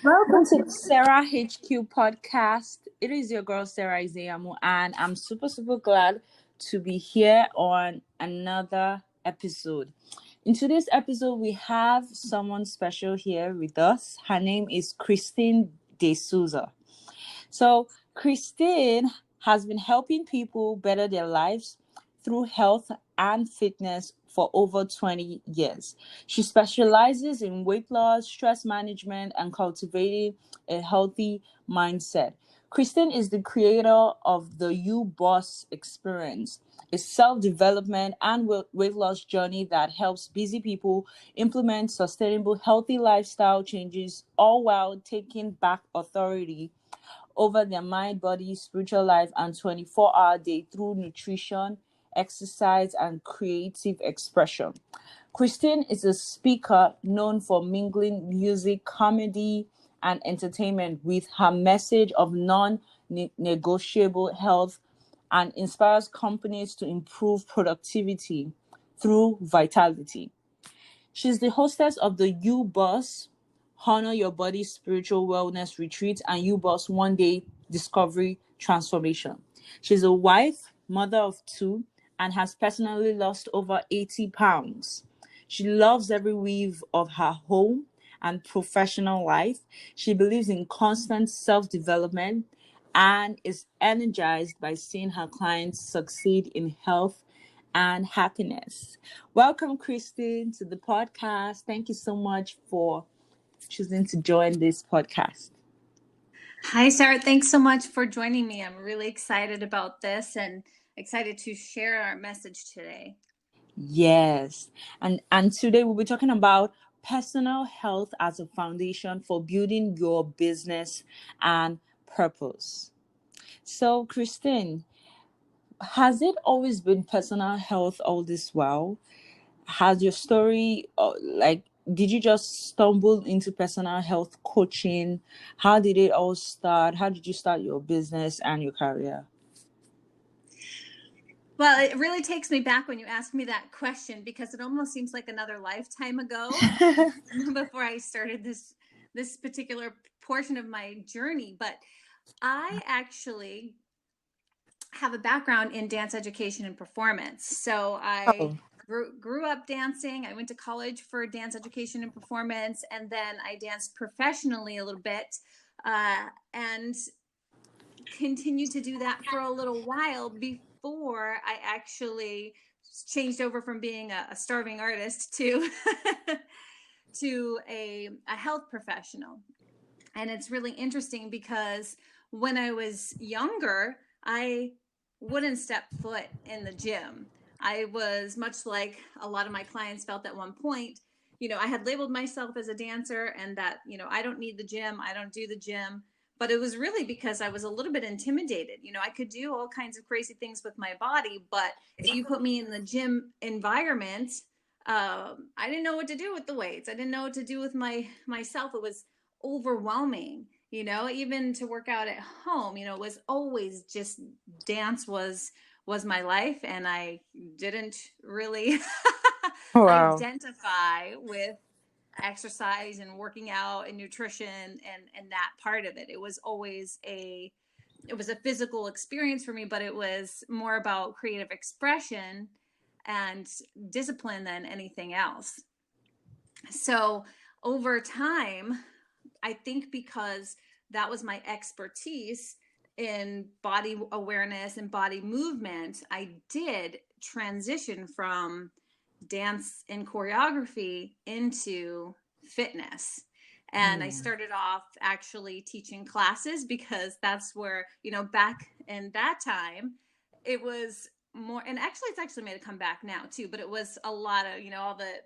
Welcome to the Sarah HQ podcast. It is your girl Sarah Ize-Iyamu, and I'm super glad to be here on another episode. In today's episode, we have someone special here with us. Her name is Christine De Souza. So, Christine has been helping people better their lives through health and fitness for over 20 years. She specializes in weight loss, stress management, and cultivating a healthy mindset. Christine is the creator of the UBoss experience, a self-development and weight loss journey that helps busy people implement sustainable healthy lifestyle changes, all while taking back authority over their mind, body, spiritual life, and 24-hour day through nutrition, exercise, and creative expression. Christine is a speaker known for mingling music, comedy, and entertainment with her message of non-negotiable health, and inspires companies to improve productivity through vitality. She's the hostess of the UBoss Honor Your Body Spiritual Wellness Retreat and UBoss One Day Discovery Transformation. She's a wife, mother of two, and has personally lost over 80 pounds. She loves every weave of her home and professional life. She believes in constant self-development and is energized by seeing her clients succeed in health and happiness. Welcome, Christine, to the podcast. Thank you so much for choosing to join this podcast. Hi, Sarah. Thanks so much for joining me. I'm really excited about this and excited to share our message today. Yes. And today we'll be talking about personal health as a foundation for building your business and purpose. So, Christine, has it always been personal health all this while? Has your story did you just stumble into personal health coaching? How did it all start? How did you start your business and your career? Well, it really takes me back when you ask me that question because it almost seems like another lifetime ago before I started this particular portion of my journey. But I actually have a background in dance education and performance. So I Oh, grew up dancing. I went to college for dance education and performance, and then I danced professionally a little bit, and continued to do that for a little while before I actually changed over from being a starving artist to to a health professional. And it's really interesting because when I was younger, I wouldn't step foot in the gym. I was much like a lot of my clients felt at one point. I had labeled myself as a dancer and that, I don't need the gym, I don't do the gym. But it was really because I was a little bit intimidated. I could do all kinds of crazy things with my body, but if you put me in the gym environment, I didn't know what to do with the weights. I didn't know what to do with myself. It was overwhelming, even to work out at home. It was always just dance was my life, and I didn't really wow. identify with exercise and working out and nutrition and that part of it. It was always a physical experience for me, but it was more about creative expression and discipline than anything else. So over time, I think because that was my expertise in body awareness and body movement, I did transition from dance and choreography into fitness. And I started off actually teaching classes because that's where, back in that time, it was more, and actually it's actually made a comeback now too, but it was a lot of, all the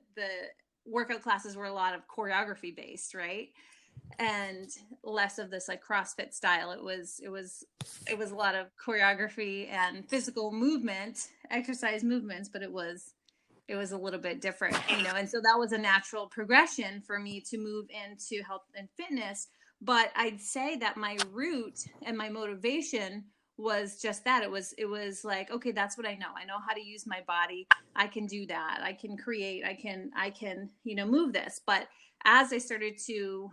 workout classes were a lot of choreography based, right? And less of this like CrossFit style. It was a lot of choreography and physical movement, exercise movements, but it was a little bit different, and so that was a natural progression for me to move into health and fitness. But I'd say that my root and my motivation was just that. It was like, okay, that's what I know how to use my body. I can do that. I can create, I can move this. But as I started to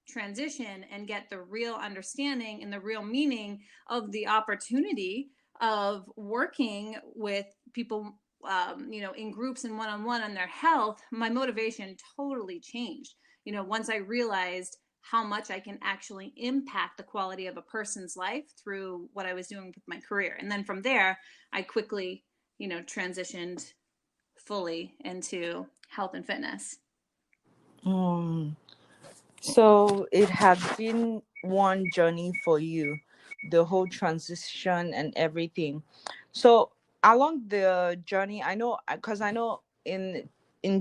transition and get the real understanding and the real meaning of the opportunity of working with people, in groups and one-on-one on their health, my motivation totally changed. Once I realized how much I can actually impact the quality of a person's life through what I was doing with my career. And then from there, I quickly, transitioned fully into health and fitness. So it had been one journey for you, the whole transition and everything. So along the journey, I know, because I know in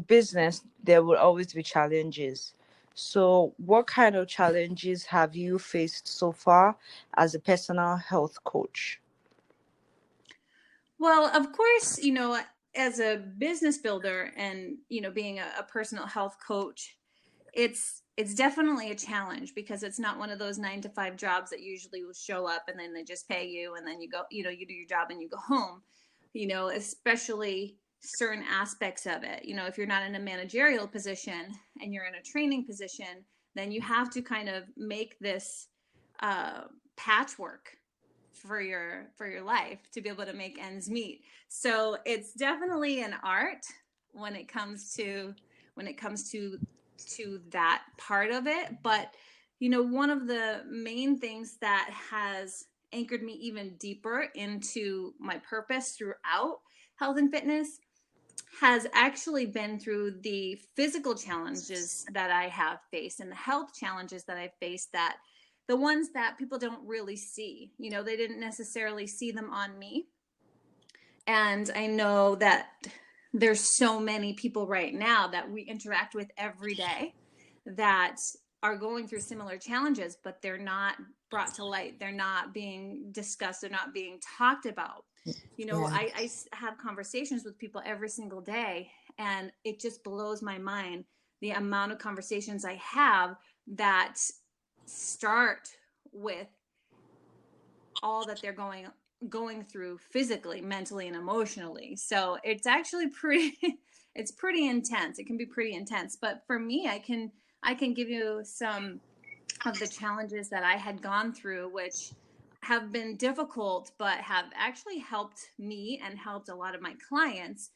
business there will always be challenges. So what kind of challenges have you faced so far as a personal health coach? Well, of course, as a business builder and, being a personal health coach, it's definitely a challenge because it's not one of those 9 to 5 jobs that usually will show up and then they just pay you and then you go, you do your job and you go home, especially certain aspects of it. If you're not in a managerial position and you're in a training position, then you have to kind of make this patchwork for your life to be able to make ends meet. So it's definitely an art when it comes to that part of it. But one of the main things that has anchored me even deeper into my purpose throughout health and fitness has actually been through the physical challenges that I have faced and the health challenges that I've faced, that the ones that people don't really see. They didn't necessarily see them on me. And I know that there's so many people right now that we interact with every day that are going through similar challenges, but they're not brought to light. They're not being discussed. They're not being talked about. I have conversations with people every single day, and it just blows my mind the amount of conversations I have that start with all that they're going through physically, mentally, and emotionally. So it's actually it's pretty intense. It can be pretty intense. But for me, I can give you some of the challenges that I had gone through, which have been difficult, but have actually helped me and helped a lot of my clients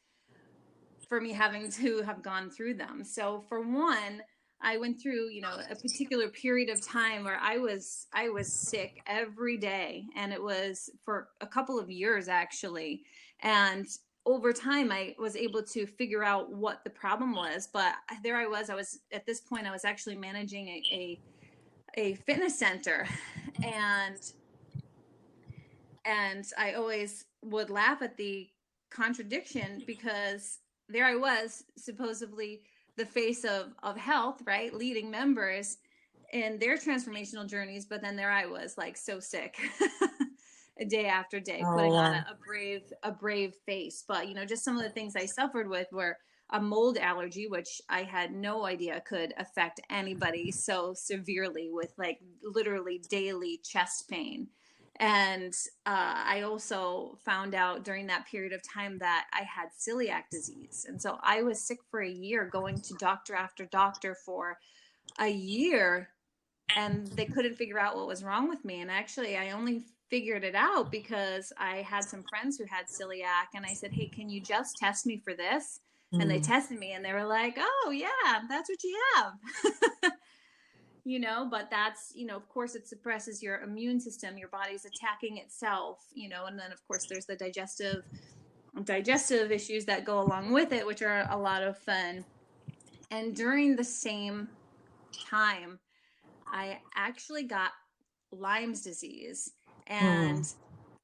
for me having to have gone through them. So for one, I went through, a particular period of time where I was sick every day, and it was for a couple of years actually. And over time, I was able to figure out what the problem was. But there I was at this point, I was actually managing a fitness center, and I always would laugh at the contradiction because there I was, supposedly the face of health, right? Leading members in their transformational journeys. But then there I was, like, so sick day after day, putting on a brave face. But, just some of the things I suffered with were a mold allergy, which I had no idea could affect anybody so severely, with like literally daily chest pain. And I also found out during that period of time that I had celiac disease. And so I was sick for a year, going to doctor after doctor for a year, and they couldn't figure out what was wrong with me. And actually, I only figured it out because I had some friends who had celiac, and I said, hey, can you just test me for this? And they tested me, and they were like, oh, yeah, that's what you have. But that's, of course, it suppresses your immune system. Your body's attacking itself, and then, of course, there's the digestive issues that go along with it, which are a lot of fun. And during the same time, I actually got Lyme's disease, and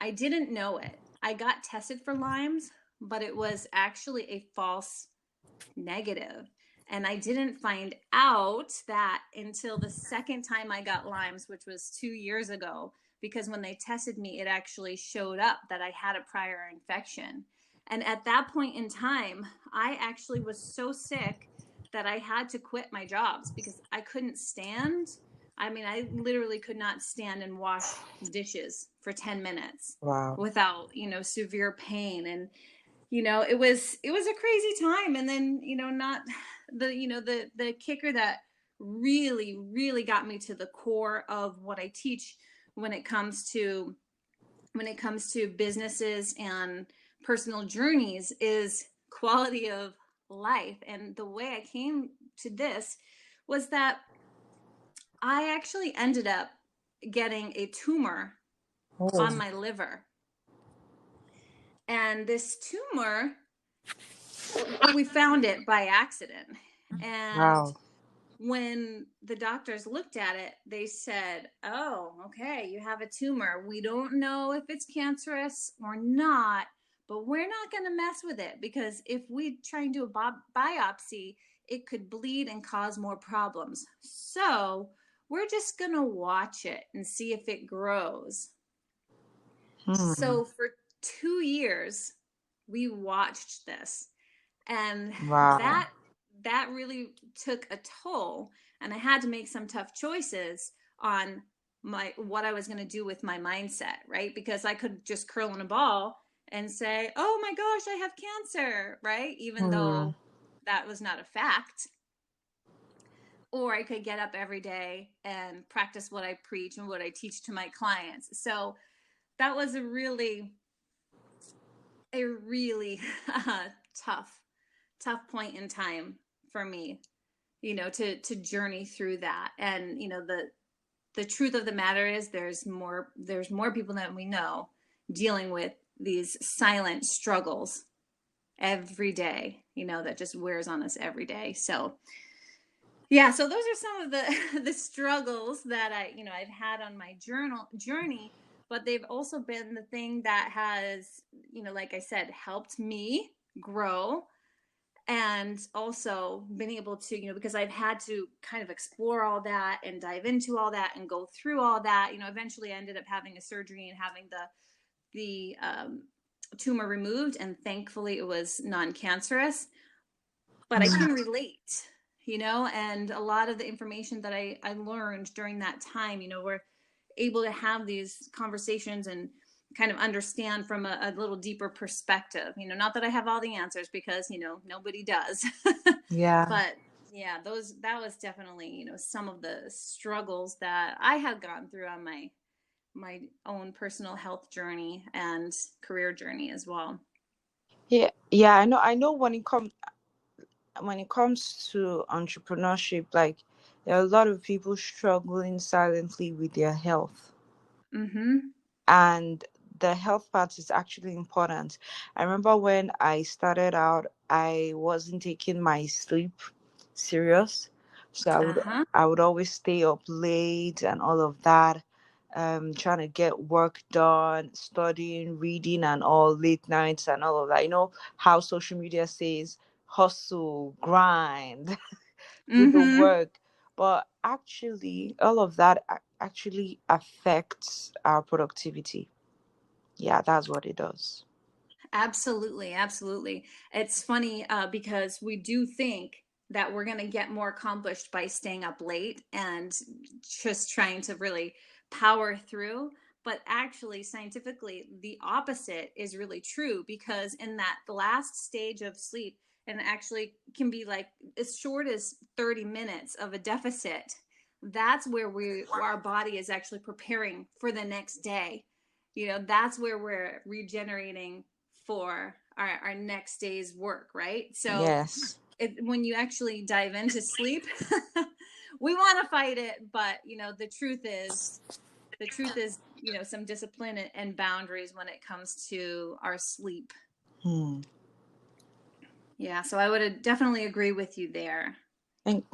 I didn't know it. I got tested for Lyme's, but it was actually a false negative. And I didn't find out that until the second time I got Lyme's, which was 2 years ago, because when they tested me, it actually showed up that I had a prior infection. And at that point in time, I actually was so sick that I had to quit my jobs because I couldn't stand. I mean, I literally could not stand and wash dishes for 10 minutes without, severe pain. And it was a crazy time. And then, not the kicker that really, really got me to the core of what I teach when it comes to businesses and personal journeys is quality of life. And the way I came to this was that I actually ended up getting a tumor Oh, on my liver. And this tumor, we found it by accident. And wow. when the doctors looked at it, they said, "Oh, okay, you have a tumor. We don't know if it's cancerous or not, but we're not going to mess with it because if we try and do a biopsy, it could bleed and cause more problems. So we're just going to watch it and see if it grows." Hmm. So for 2 years, we watched this, and Wow. that really took a toll, and I had to make some tough choices on my what I was going to do with my mindset, right? Because I could just curl in a ball and say, "Oh my gosh, I have cancer," right? Even Hmm. though that was not a fact. Or I could get up every day and practice what I preach and what I teach to my clients. So that was a really tough point in time for me, to journey through that. And the truth of the matter is there's more people than we know dealing with these silent struggles every day, that just wears on us every day. So yeah, so those are some of the the struggles that I've had on my journey, but they've also been the thing that has, like I said, helped me grow, and also been able to, because I've had to kind of explore all that and dive into all that and go through all that. Eventually I ended up having a surgery and having the tumor removed, and thankfully it was non-cancerous, but I Hmm. can relate, and a lot of the information that I learned during that time, we're able to have these conversations and kind of understand from a little deeper perspective. Not that I have all the answers, because nobody does. Yeah. But yeah, that was definitely, some of the struggles that I have gone through on my own personal health journey and career journey as well. Yeah. Yeah. I know when it comes to entrepreneurship, like there are a lot of people struggling silently with their health. Mm-hmm. And the health part is actually important. I remember when I started out, I wasn't taking my sleep serious, so i would Uh-huh. i would always stay up late and all of that, trying to get work done, studying, reading, and all late nights and all of that. You know how social media says hustle, grind, do the Mm-hmm. work. But actually, all of that actually affects our productivity. Yeah, that's what it does. Absolutely, absolutely. It's funny because we do think that we're going to get more accomplished by staying up late and just trying to really power through. But actually, scientifically, the opposite is really true, because in that last stage of sleep, and actually can be like as short as 30 minutes of a deficit, that's where our body is actually preparing for the next day. That's where we're regenerating for our next day's work, right? So Yes. when you actually dive into sleep, we want to fight it, but the truth is some discipline and boundaries when it comes to our sleep. Hmm. Yeah, so I would definitely agree with you there.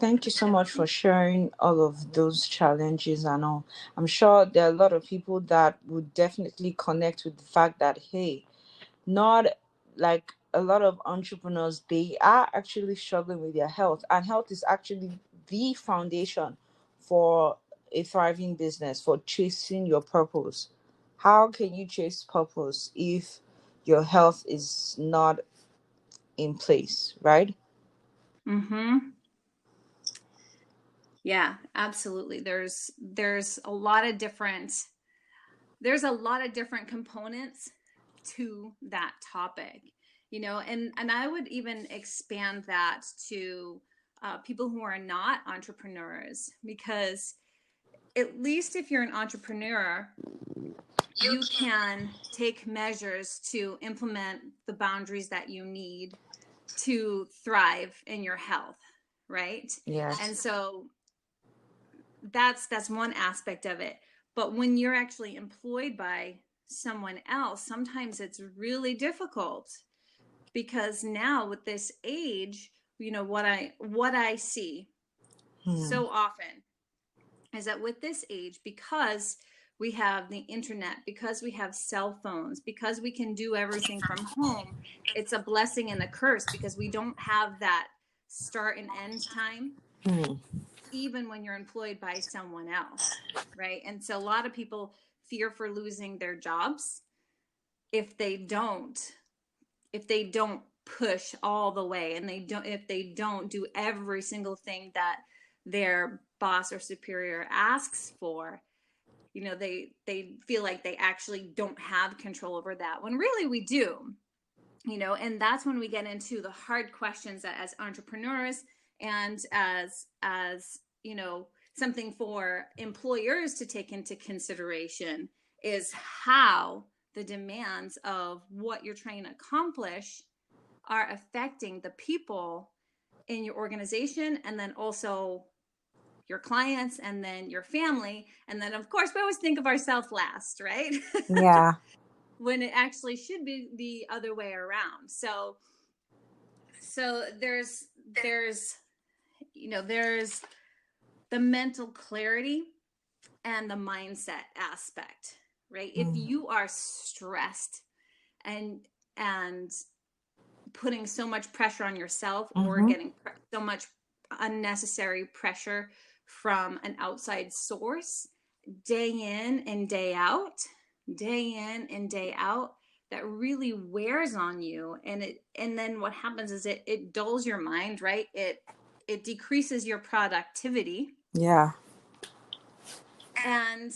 Thank you so much for sharing all of those challenges and all. I'm sure there are a lot of people that would definitely connect with the fact that, hey, not like a lot of entrepreneurs, they are actually struggling with their health, and health is actually the foundation for a thriving business, for chasing your purpose. How can you chase purpose if your health is not in place, right? Mm-hmm. Yeah, absolutely. There's a lot of different components to that topic, and I would even expand that to people who are not entrepreneurs, because at least if you're an entrepreneur, you can take measures to implement the boundaries that you need to thrive in your health, right? Yes. And so that's one aspect of it. But when you're actually employed by someone else, sometimes it's really difficult, because now with this age, what I see so often is that with this age, because we have the internet, because we have cell phones, because we can do everything from home, it's a blessing and a curse, because we don't have that start and end time, even when you're employed by someone else, right? And so a lot of people fear for losing their jobs if they don't push all the way, and if they don't do every single thing that their boss or superior asks for. They feel like they actually don't have control over that, when really we do. And that's when we get into the hard questions that, as entrepreneurs, and as something for employers to take into consideration, is how the demands of what you're trying to accomplish are affecting the people in your organization, and then also your clients, and then your family. And then, of course, we always think of ourselves last, right? Yeah. When it actually should be the other way around. So there's the mental clarity and the mindset aspect, right? If you are stressed and putting so much pressure on yourself, or getting so much unnecessary pressure from an outside source, day in and day out, that really wears on you. And then what happens is it dulls your mind, right? It decreases your productivity. Yeah. And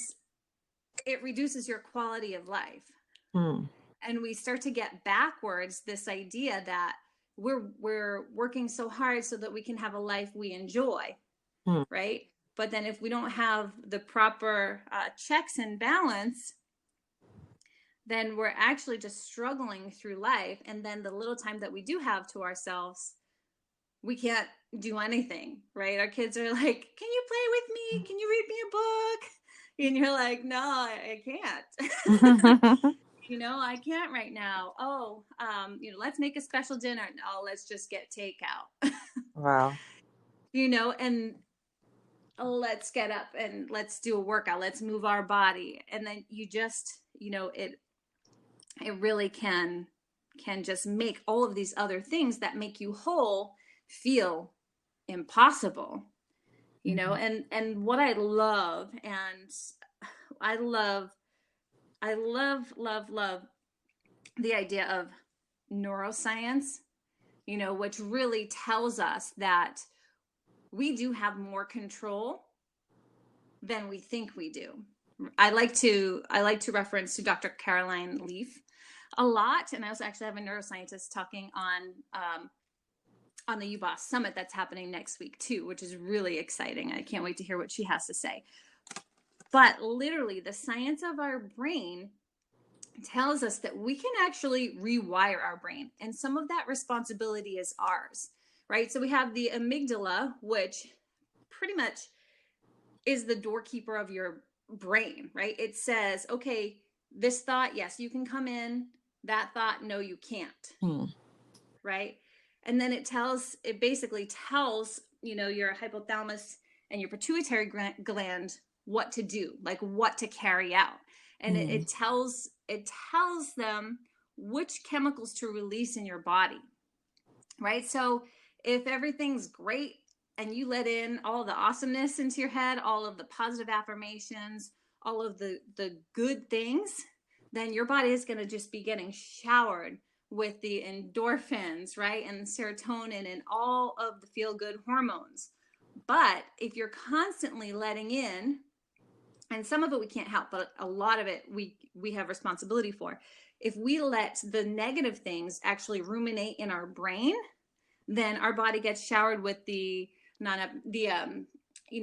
it reduces your quality of life. And we start to get backwards this idea that we're working so hard so that we can have a life we enjoy, right? But then if we don't have the proper checks and balance, then we're actually just struggling through life. And then the little time that we do have to ourselves, we can't do anything, right? Our kids are like, can you play with me? Can you read me a book? And you're like, no, I can't. I can't right now. Oh, let's make a special dinner. No, let's just get takeout. Wow. And let's get up and let's do a workout. Let's move our body. And then you just, it really can just make all of these other things that make you whole feel impossible. And what I love, and I love the idea of neuroscience, which really tells us that we do have more control than we think we do. I like to reference to Dr. Caroline Leaf a lot, and I also actually have a neuroscientist talking on the UBoss summit that's happening next week too, which is really exciting. I can't wait to hear what she has to say. But literally, the science of our brain tells us that we can actually rewire our brain, and some of that responsibility is ours, right? So we have the amygdala, which pretty much is the doorkeeper of your brain, right? It says, okay, this thought, yes, you can come in. That thought, no, you can't. Right? And then it basically tells, your hypothalamus and your pituitary gland what to do, like what to carry out. And it tells them which chemicals to release in your body, right? So if everything's great and you let in all the awesomeness into your head, all of the positive affirmations, all of the good things, then your body is going to just be getting showered with the endorphins, right? And serotonin and all of the feel-good hormones. But if you're constantly letting in, and some of it we can't help, but a lot of it we have responsibility for. If we let the negative things actually ruminate in our brain, then our body gets showered with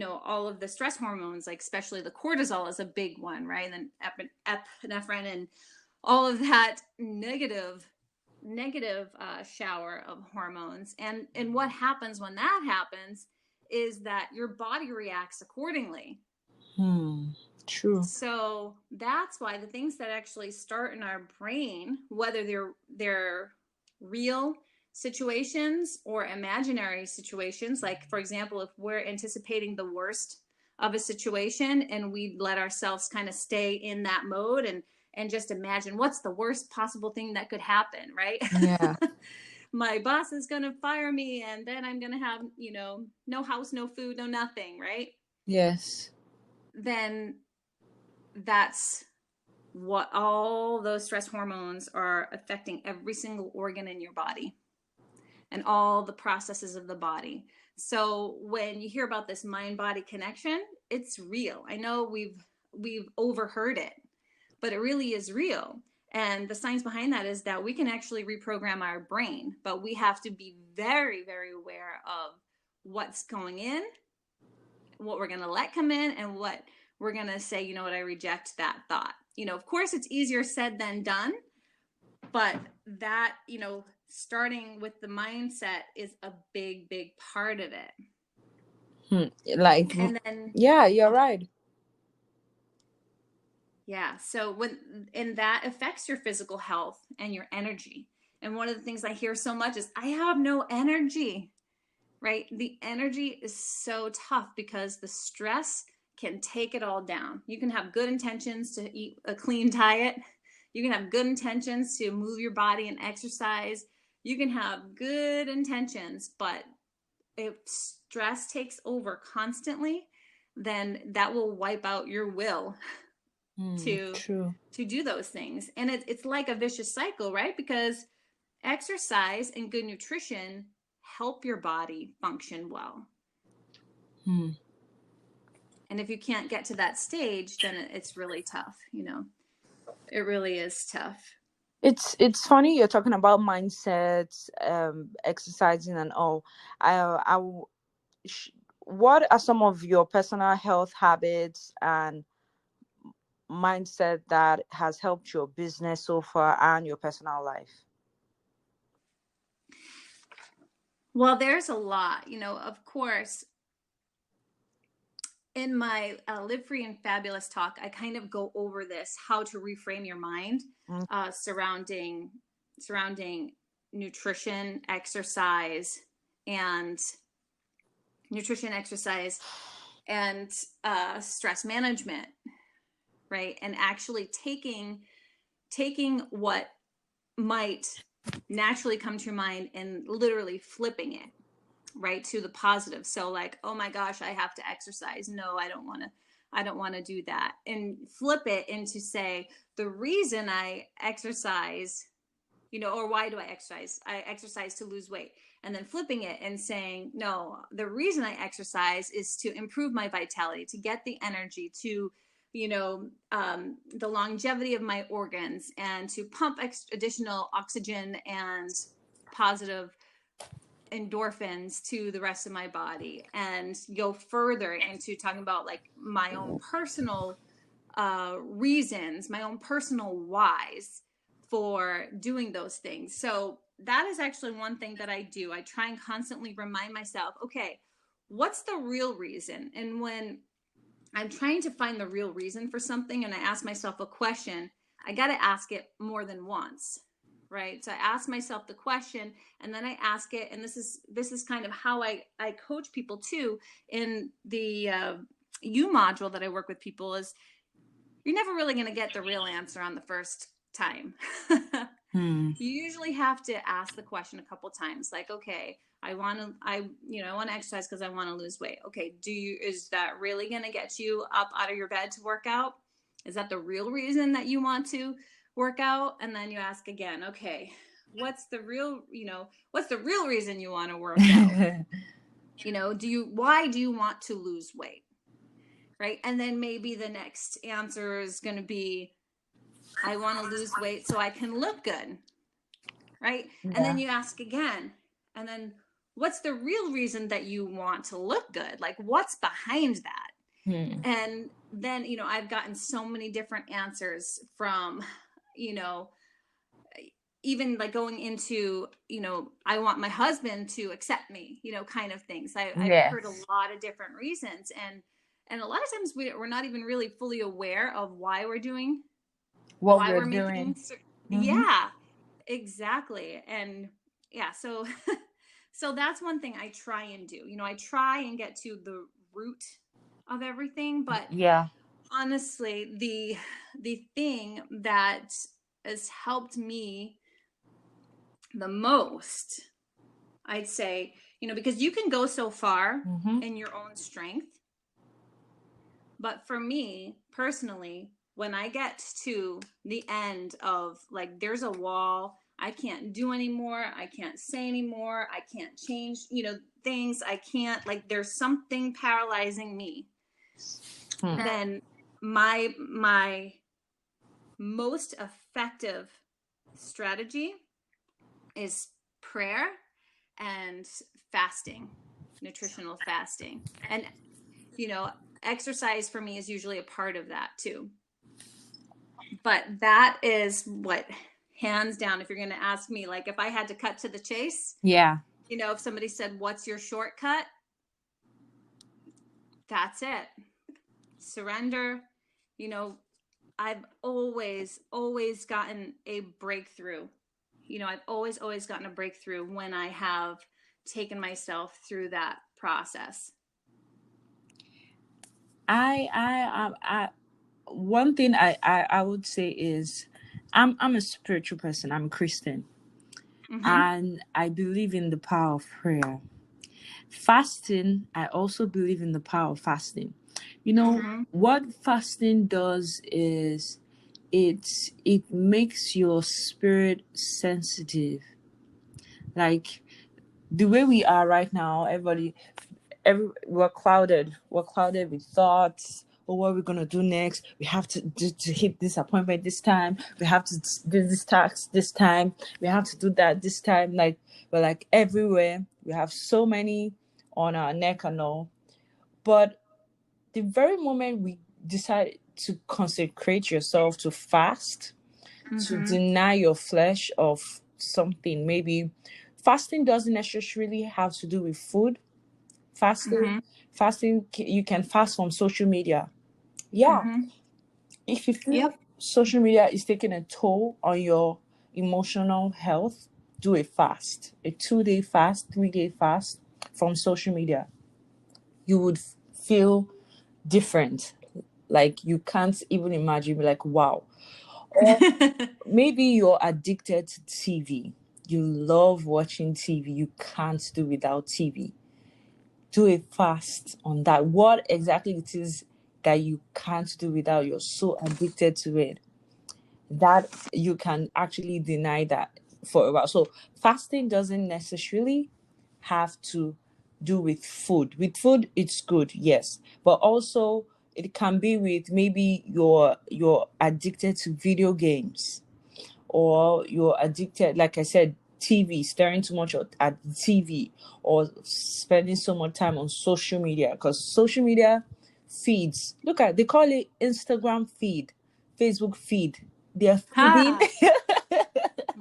all of the stress hormones, like especially the cortisol is a big one, right? And then epinephrine and all of that negative shower of hormones. And what happens when that happens is that your body reacts accordingly. True. So that's why the things that actually start in our brain, whether they're real situations or imaginary situations, like for example, if we're anticipating the worst of a situation and we let ourselves kind of stay in that mode and just imagine what's the worst possible thing that could happen, right? Yeah. My boss is going to fire me and then I'm going to have, no house, no food, no nothing, right? Yes. Then that's what all those stress hormones are affecting every single organ in your body and all the processes of the body. So when you hear about this mind-body connection, it's real. I know we've overheard it, but it really is real. And the science behind that is that we can actually reprogram our brain, but we have to be very, very aware of what's going in, what we're going to let come in, and what we're going to say, you know what, I reject that thought. Of course, it's easier said than done, but that, starting with the mindset is a big, big part of it. And then, yeah, you're right. Yeah. So and that affects your physical health and your energy. And one of the things I hear so much is, I have no energy, right? The energy is so tough because the stress can take it all down. You can have good intentions to eat a clean diet. You can have good intentions to move your body and exercise. You can have good intentions, but if stress takes over constantly, then that will wipe out your will to do those things. And it's like a vicious cycle, right? Because exercise and good nutrition help your body function well. And if you can't get to that stage, then it's really tough. It really is tough. It's funny you're talking about mindsets, exercising and all. What are some of your personal health habits and mindset that has helped your business so far and your personal life? Well, there's a lot, of course. In my Live Free and Fabulous talk, I kind of go over this, how to reframe your mind surrounding nutrition, exercise, and stress management, right? And actually taking what might naturally come to your mind and literally flipping it, right, to the positive. So like, oh my gosh, I have to exercise. No, I don't want to do that. And flip it into, say, the reason I exercise, or why do I exercise? I exercise to lose weight. And then flipping it and saying, no, the reason I exercise is to improve my vitality, to get the energy, to the longevity of my organs, and to pump additional oxygen and positive endorphins to the rest of my body, and go further into talking about like my own personal reasons, my own personal whys for doing those things. So that is actually one thing that I do. I try and constantly remind myself, okay, what's the real reason? And when I'm trying to find the real reason for something and I ask myself a question, I got to ask it more than once, right? So I ask myself the question and then I ask it. And this is kind of how I coach people too in the U module that I work with people, is you're never really going to get the real answer on the first time. You usually have to ask the question a couple times, like, okay, I want to exercise because I want to lose weight. Okay, is that really going to get you up out of your bed to work out? Is that the real reason that you want to work out? And then you ask again, okay, what's the real reason you want to work out? Why do you want to lose weight? Right? And then maybe the next answer is going to be, I want to lose weight so I can look good. Right? Yeah. And then you ask again, and then what's the real reason that you want to look good? Like, what's behind that? And then, I've gotten so many different answers from, even like going into, I want my husband to accept me, kind of things. I've heard a lot of different reasons. And a lot of times we're not even really fully aware of why we're doing, What why we're we're making. doing. Yeah, exactly. And yeah, so so that's one thing I try and do. I try and get to the root of everything, but Yeah. honestly, the thing that has helped me the most, I'd say, because you can go so far in your own strength, but for me personally, when I get to the end of, like, there's a wall, I can't do anymore, I can't say anymore, I can't change, things, I can't, like, there's something paralyzing me, then my most effective strategy is prayer and fasting, nutritional fasting. And, exercise for me is usually a part of that too. But that is what, hands down, if you're going to ask me, like, if I had to cut to the chase, if somebody said, what's your shortcut? That's it. Surrender. I've always gotten a breakthrough. I've always gotten a breakthrough when I have taken myself through that process. One thing I would say is I'm a spiritual person. I'm a Christian. And I believe in the power of prayer. Fasting, I also believe in the power of fasting. What fasting does is it makes your spirit sensitive. Like the way we are right now, we're clouded with thoughts. Or what we're gonna do next? We have to hit this appointment this time. We have to do this task this time. We have to do that this time. Like we're like everywhere. We have so many on our neck and all. But the very moment we decide to consecrate yourself to fast, to deny your flesh of something, maybe fasting doesn't necessarily have to do with food. Fasting, you can fast from social media. If you feel social media is taking a toll on your emotional health, do a fast, a 2-day fast, 3-day fast from social media. You would feel different. Like you can't even imagine. Be like, wow. Or maybe you're addicted to TV. You love watching TV. You can't do without TV. Do a fast on that. What exactly it is that you can't do without, you're so addicted to it, that you can actually deny that for a while. So fasting doesn't necessarily have to do with food. With food, it's good, yes. But also it can be with, maybe you're addicted to video games, or you're addicted, like I said, TV, staring too much at TV, or spending so much time on social media, because social media feeds, they call it Instagram feed, Facebook feed. They're feeding.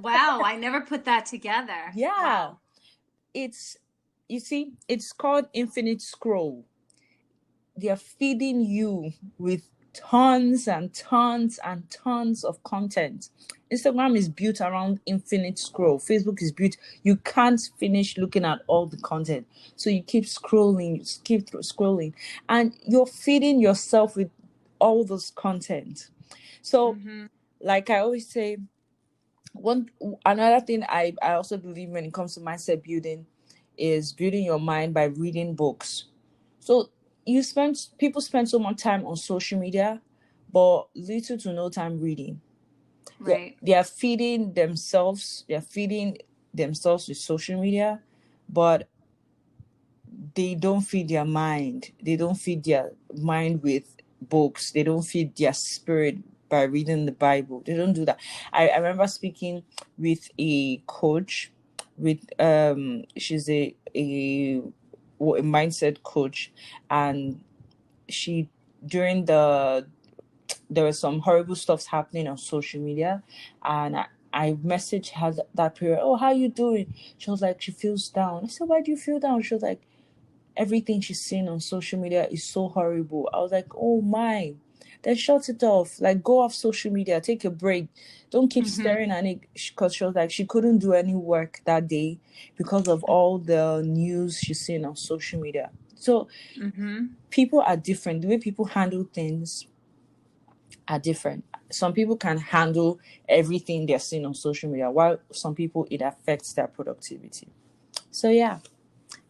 Wow, I never put that together. Wow. It's called infinite scroll. They're feeding you with tons and tons and tons of content. Instagram is built around infinite scroll. Facebook is built, you can't finish looking at all the content. So you keep scrolling, and you're feeding yourself with all this content. So like I always say, another thing I also believe when it comes to mindset building is building your mind by reading books. So people spend so much time on social media, but little to no time reading. Right. They are feeding themselves. With social media, but they don't feed their mind. They don't feed their mind with books. They don't feed their spirit by reading the Bible. They don't do that. I remember speaking with a coach. She's a a mindset coach, and she during there was some horrible stuff happening on social media, and I messaged her that period. Oh, how you doing? She was like, she feels down. I said, why do you feel down? She was like, everything she's seeing on social media is so horrible. I was like, oh my. Then shut it off. Like, go off social media, take a break. Don't keep staring at it. Because she was like, she couldn't do any work that day because of all the news she's seeing on social media. So people are different. The way people handle things are different. Some people can handle everything they're seeing on social media, while some people, it affects their productivity. So yeah,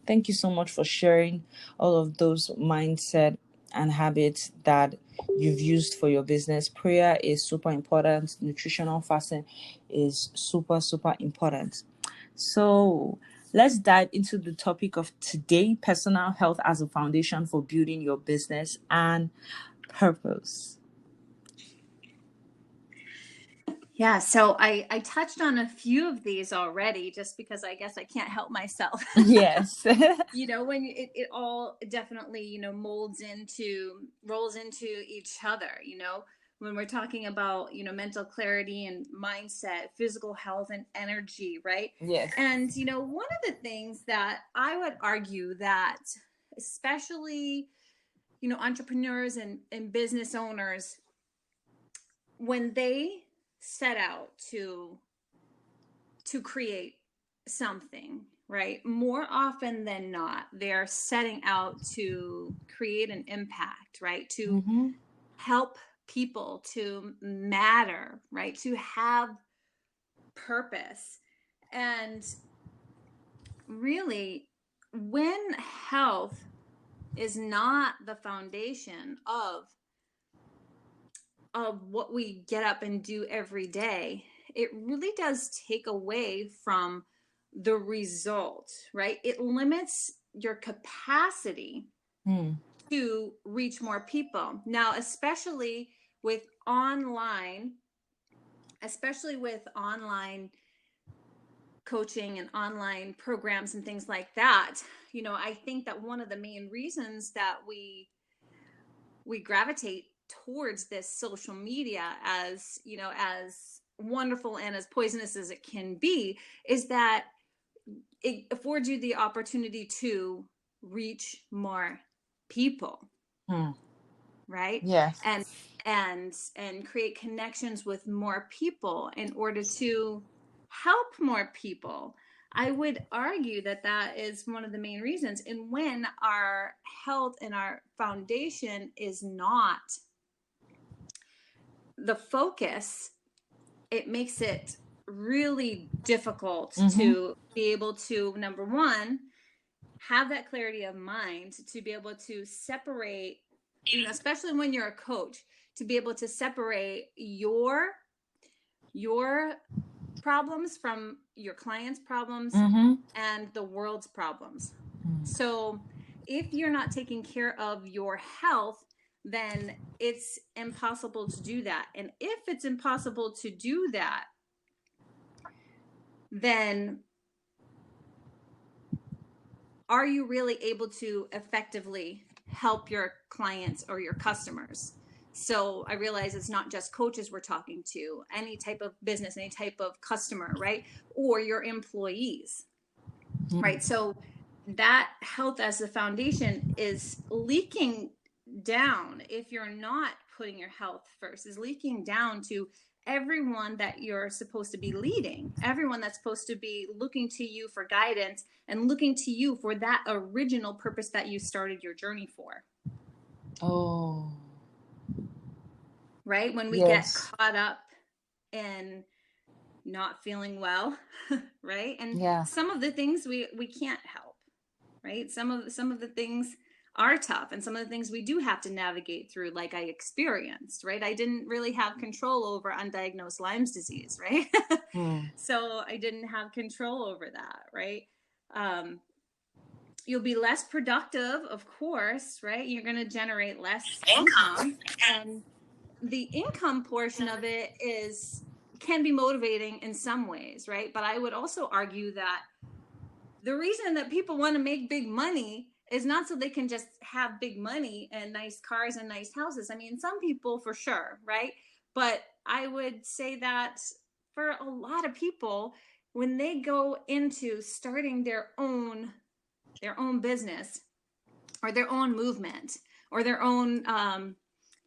thank you so much for sharing all of those mindset and habits that you've used for your business. Prayer is super important. Nutritional fasting is super, super important. So let's dive into the topic of today: personal health as a foundation for building your business and purpose. Yeah, so I touched on a few of these already, just because I guess I can't help myself. Yes. When it all definitely, rolls into each other, when we're talking about, mental clarity and mindset, physical health and energy, right? Yes. And, one of the things that I would argue that especially, entrepreneurs and business owners, when they set out to create something, right, more often than not, they're setting out to create an impact, right, to help people, to matter, right, to have purpose. And really, when health is not the foundation of what we get up and do every day, it really does take away from the result, right? It limits your capacity to reach more people. Now, especially with online coaching and online programs and things like that, I think that one of the main reasons that we gravitate towards this social media, as wonderful and as poisonous as it can be, is that it affords you the opportunity to reach more people, right? Yes. And create connections with more people in order to help more people. I would argue that that is one of the main reasons. And when our health and our foundation is not the focus, it makes it really difficult to be able to, number one, have that clarity of mind, to be able to separate, especially when you're a coach, to be able to separate your problems from your clients' problems and the world's problems. So if you're not taking care of your health, then it's impossible to do that. And if it's impossible to do that, then are you really able to effectively help your clients or your customers? So I realize it's not just coaches we're talking to, any type of business, any type of customer, right? Or your employees, right? So that health as the foundation is leaking down, if you're not putting your health first, is leaking down to everyone that you're supposed to be leading, everyone that's supposed to be looking to you for guidance and looking to you for that original purpose that you started your journey for. Oh. Right? When we get caught up in not feeling well, right? And some of the things we can't help, right? Some of the things are tough, and some of the things we do have to navigate through, like I experienced, right? I didn't really have control over undiagnosed Lyme's disease, right? So I didn't have control over that, right? You'll be less productive, of course, right? You're going to generate less income, and the income portion of it can be motivating in some ways, right? But I would also argue that the reason that people want to make big money is not so they can just have big money and nice cars and nice houses. I mean, some people for sure, right? But I would say that for a lot of people, when they go into starting their own business or their own movement or their own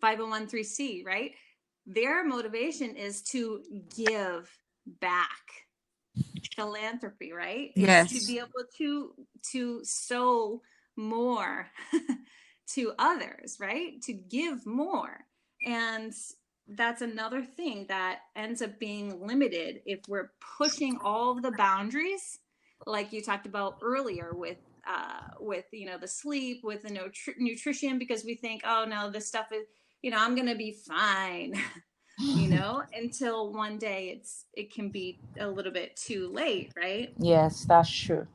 501c, right? Their motivation is to give back. Philanthropy, right? It's to Yes. be able to sow more to others, right? To give more. And that's another thing that ends up being limited if we're pushing all of the boundaries, like you talked about earlier with the sleep, with the nutrition, because we think, oh no, this stuff is, I'm gonna be fine. Until one day it can be a little bit too late, right? Yes, that's true.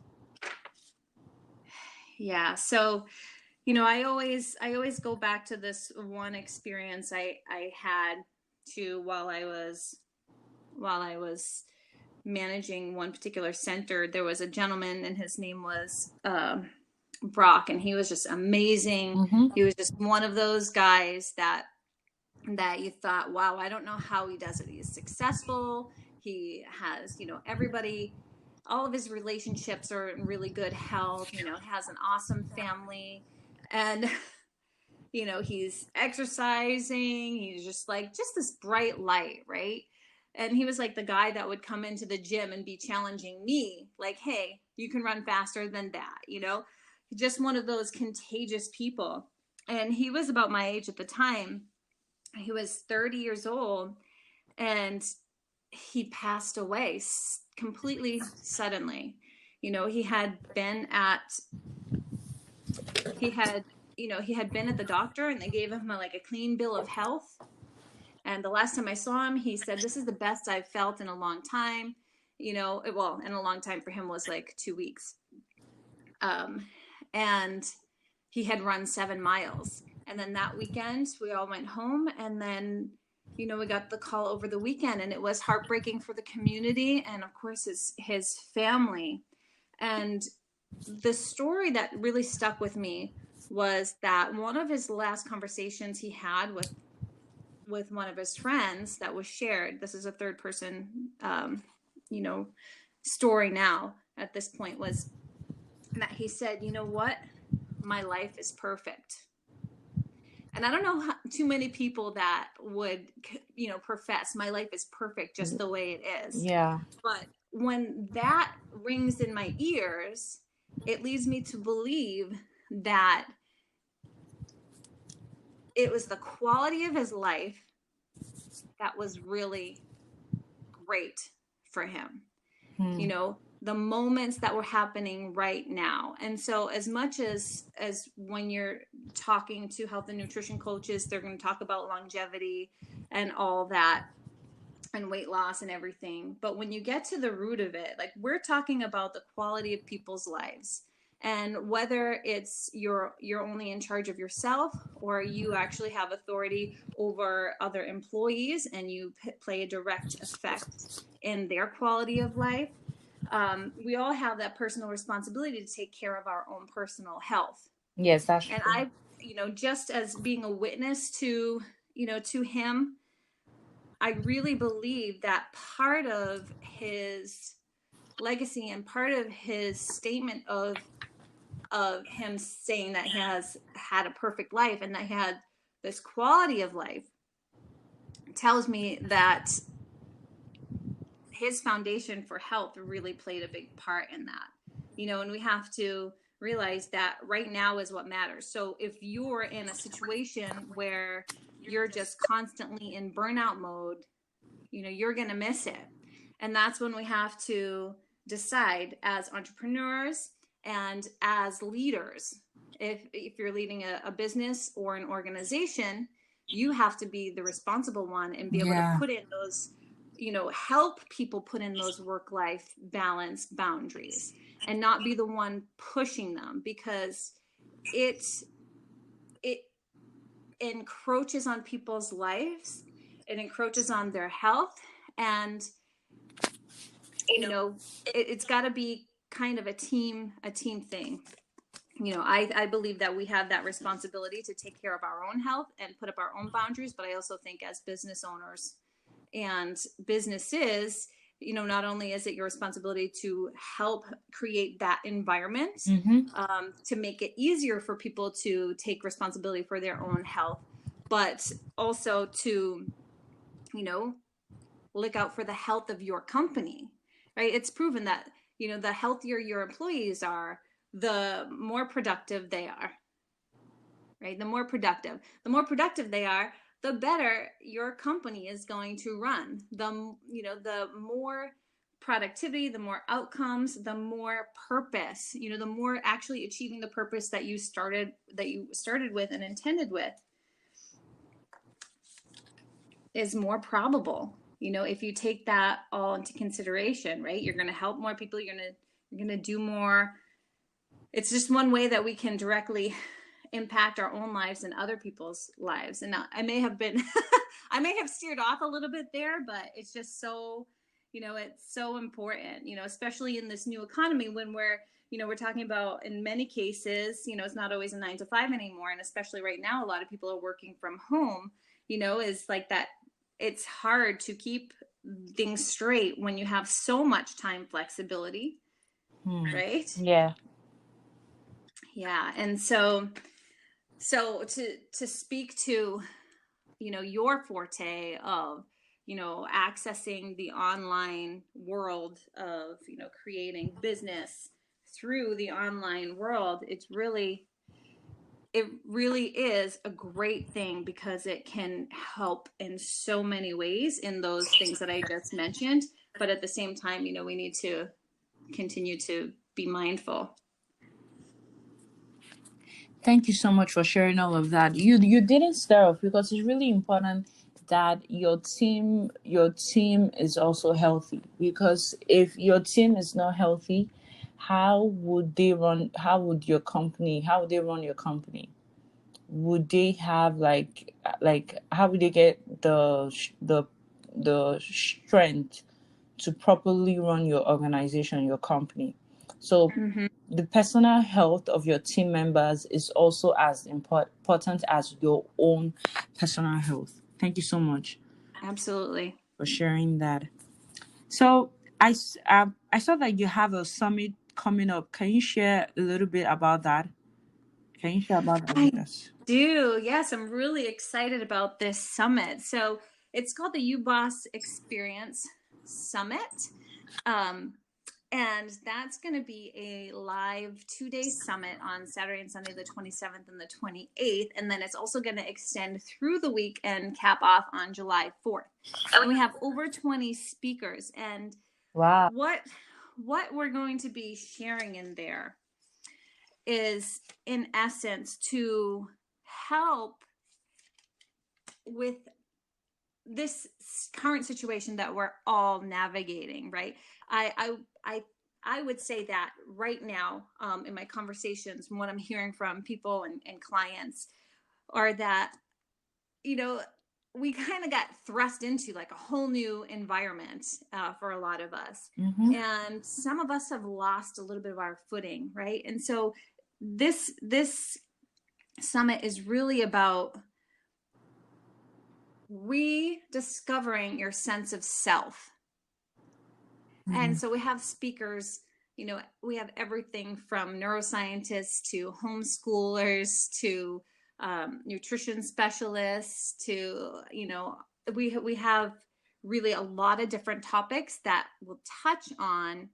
Yeah. So, I always go back to this one experience I had to while I was managing one particular center. There was a gentleman, and his name was Brock, and he was just amazing. Mm-hmm. He was just one of those guys that you thought, wow, I don't know how he does it. He's successful. He has, everybody, all of his relationships are in really good health, has an awesome family. And, he's exercising. He's just this bright light, right? And he was like the guy that would come into the gym and be challenging me, like, hey, you can run faster than that, just one of those contagious people. And he was about my age at the time. He was 30 years old, and he passed away completely suddenly. He had been at the doctor, and they gave him a clean bill of health. And the last time I saw him, he said, this is the best I've felt in a long time. In a long time for him was like 2 weeks. And he had run 7 miles. And then that weekend we all went home, and then, we got the call over the weekend, and it was heartbreaking for the community and of course his family. And the story that really stuck with me was that one of his last conversations he had with one of his friends that was shared. This is a third person, story now at this point, was that he said, you know what? My life is perfect. And I don't know too many people that would, profess my life is perfect just the way it is. Yeah. But when that rings in my ears, it leads me to believe that it was the quality of his life that was really great for him. The moments that were happening right now. And so as much as when you're talking to health and nutrition coaches, they're going to talk about longevity and all that and weight loss and everything. But when you get to the root of it, like, we're talking about the quality of people's lives. And whether it's you're only in charge of yourself, or you actually have authority over other employees and you play a direct effect in their quality of life, we all have that personal responsibility to take care of our own personal health. Yes, that's true. And I, just as being a witness to him, I really believe that part of his legacy and part of his statement of him saying that he has had a perfect life and that he had this quality of life tells me that his foundation for health really played a big part in that. And we have to realize that right now is what matters. So if you're in a situation where you're just constantly in burnout mode, you're going to miss it. And that's when we have to decide, as entrepreneurs and as leaders, if you're leading a business or an organization, you have to be the responsible one and be able to put in those, help people put in those work-life balance boundaries and not be the one pushing them, because it encroaches on people's lives. It encroaches on their health. And, it's got to be kind of a team thing. You know, I believe that we have that responsibility to take care of our own health and put up our own boundaries. But I also think as business owners and businesses, you know, not only is it your responsibility to help create that environment, to make it easier for people to take responsibility for their own health, but also to, you know, look out for the health of your company, right? It's proven that, you know, the healthier your employees are, the more productive they are, right? The more productive they are, the better your company is going to run. You know, the more productivity, the more outcomes, the more purpose, you know, the more actually achieving the purpose that you started with and intended with is more probable. You know, if you take that all into consideration, right? You're going to help more people. You're going to do more. It's just one way that we can directly impact our own lives and other people's lives. And I may have been, I may have steered off a little bit there, but it's just so, you know, it's so important, you know, especially in this new economy when we're, you know, we're talking about in many cases, you know, it's not always a 9 to 5 anymore. And especially right now, a lot of people are working from home, you know, is like that. It's hard to keep things straight when you have so much time flexibility, right? Yeah. Yeah. And so to speak to, you know, your forte of, you know, accessing the online world of, you know, creating business through the online world, it really is a great thing because it can help in so many ways in those things that I just mentioned. But at the same time, you know, we need to continue to be mindful. Thank you so much for sharing all of that. You didn't start off because it's really important that your team is also healthy, because if your team is not healthy, how would they run your company? Would they have how would they get the strength to properly run your organization, your company? So the personal health of your team members is also as important as your own personal health. Thank you so much Absolutely. for sharing that. So I saw that you have a summit coming up. Can you share a little bit about that? Can you share about that I with us? do. Yes, I'm really excited about this summit. So it's called the UBoss Experience Summit. Um, and that's going to be a live 2-day summit on Saturday and Sunday, the 27th and the 28th. And then it's also going to extend through the week and cap off on July 4th. And we have over 20 speakers. And Wow. what we're going to be sharing in there is, in essence, to help with this current situation that we're all navigating, right? I would say that right now, in my conversations, and what I'm hearing from people and clients, are that, you know, we kind of got thrust into like a whole new environment for a lot of us. And some of us have lost a little bit of our footing, right? And so this summit is really about rediscovering your sense of self. And so we have speakers, you know, we have everything from neuroscientists to homeschoolers to nutrition specialists to, you know, we have really a lot of different topics that will touch on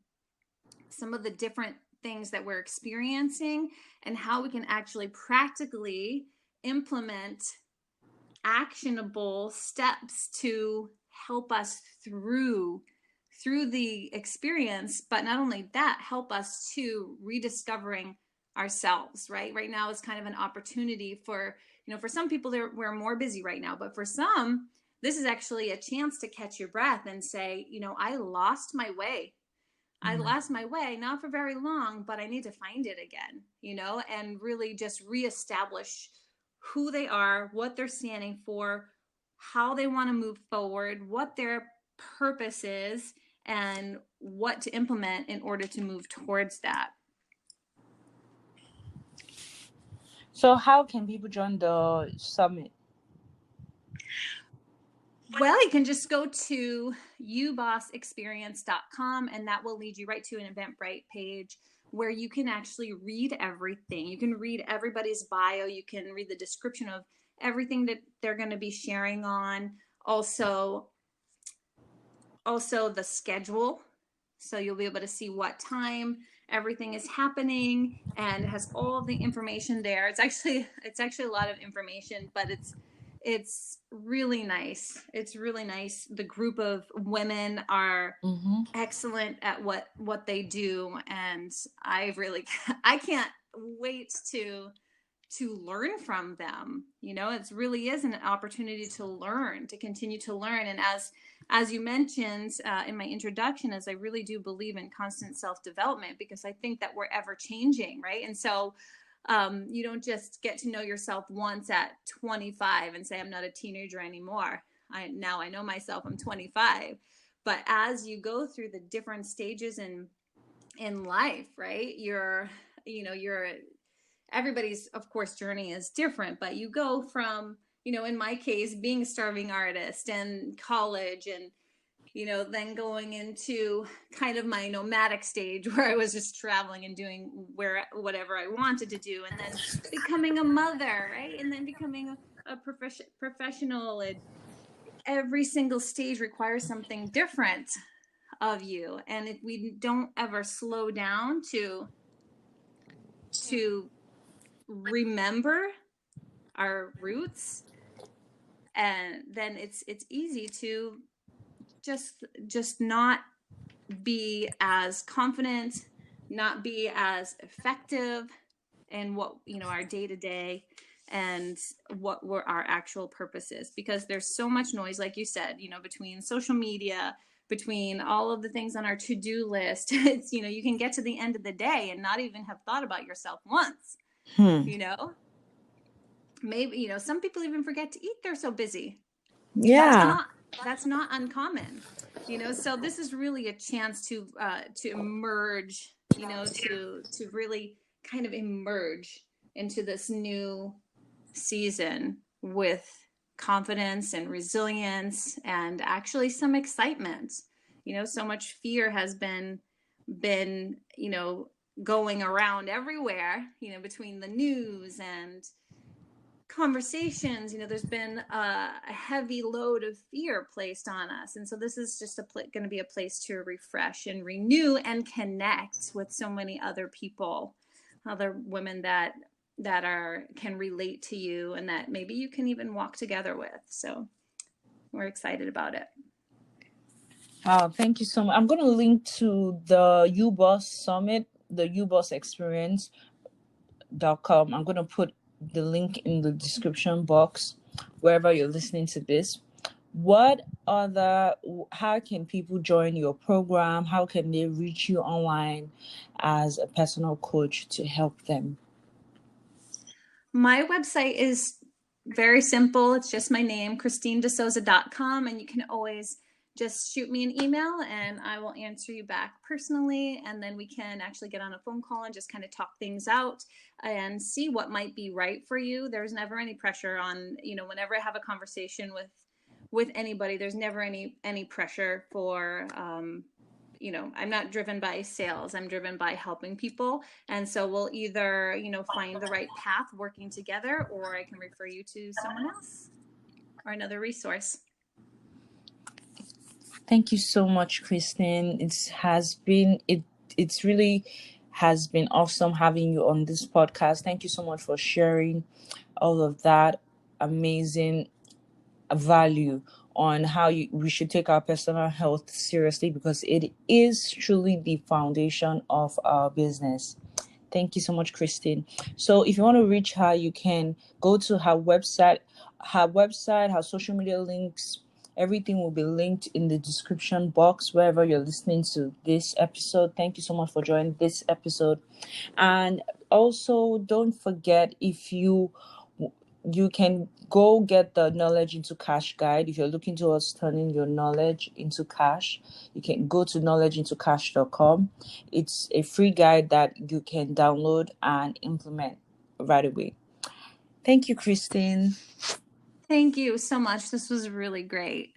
some of the different things that we're experiencing and how we can actually practically implement actionable steps to help us through the experience, but not only that, help us to rediscovering ourselves. Right now is kind of an opportunity for, you know, for some people we're more busy right now, but for some this is actually a chance to catch your breath and say, you know, I lost my way, not for very long, but I need to find it again, you know, and really just reestablish who they are, what they're standing for, how they want to move forward, what their purpose is, and what to implement in order to move towards that. So how can people join the summit? Well, you can just go to ubossexperience.com, and that will lead you right to an Eventbrite page where you can actually read everything. You can read everybody's bio. You can read the description of everything that they're going to be sharing on. Also the schedule. So you'll be able to see what time everything is happening, and it has all of the information there. It's actually a lot of information, but it's really nice. It's really nice. The group of women are excellent at what they do, and I can't wait to learn from them. It really is an opportunity to learn, to continue to learn. And as you mentioned in my introduction, as I really do believe in constant self-development, because I think that we're ever changing, right? And so you don't just get to know yourself once at 25 and say, I'm not a teenager anymore. Now I know myself, I'm 25. But as you go through the different stages in life, right? Everybody's, of course, journey is different, but you go from, in my case, being a starving artist and college, and then going into kind of my nomadic stage where I was just traveling and doing whatever I wanted to do, and then becoming a mother, right? And then becoming a professional. And every single stage requires something different of you. And if we don't ever slow down to remember our roots, and then it's easy to just not be as confident, not be as effective in what our day-to-day and what our actual purpose is, because there's so much noise, like you said, between social media, between all of the things on our to-do list. It's you can get to the end of the day and not even have thought about yourself once. Maybe some people even forget to eat, they're so busy. That's not uncommon. So this is really a chance to emerge, to really kind of emerge into this new season with confidence and resilience, and actually some excitement. So much fear has been going around everywhere, between the news and conversations. There's been a heavy load of fear placed on us, and so this is just going to be a place to refresh and renew and connect with so many other people, other women that can relate to you, and that maybe you can even walk together with. So we're excited about it. Wow, thank you so much. I'm going to link to the UBoss Summit, the UBoss Experience.com. I'm going to put the link in the description box wherever you're listening to this. How can people join your program? How can they reach you online as a personal coach to help them? My website is very simple. It's just my name, ChristineDeSouza.com, and you can always just shoot me an email and I will answer you back personally, and then we can actually get on a phone call and just kind of talk things out and see what might be right for you. There's never any pressure on, whenever I have a conversation with anybody, there's never any pressure for I'm not driven by sales. I'm driven by helping people. And so we'll either, find the right path working together, or I can refer you to someone else or another resource. Thank you so much, Christine. It's really has been awesome having you on this podcast. Thank you so much for sharing all of that amazing value on how we should take our personal health seriously, because it is truly the foundation of our business. Thank you so much, Christine. So if you want to reach her, you can go to her website, her social media links. Everything will be linked in the description box wherever you're listening to this episode. Thank you so much for joining this episode. And also, don't forget, if you you can go get the knowledge into cash guide. If you're looking towards turning your knowledge into cash, you can go to knowledgeintocash.com. It's a free guide that you can download and implement right away. Thank you, Christine. Thank you so much. This was really great.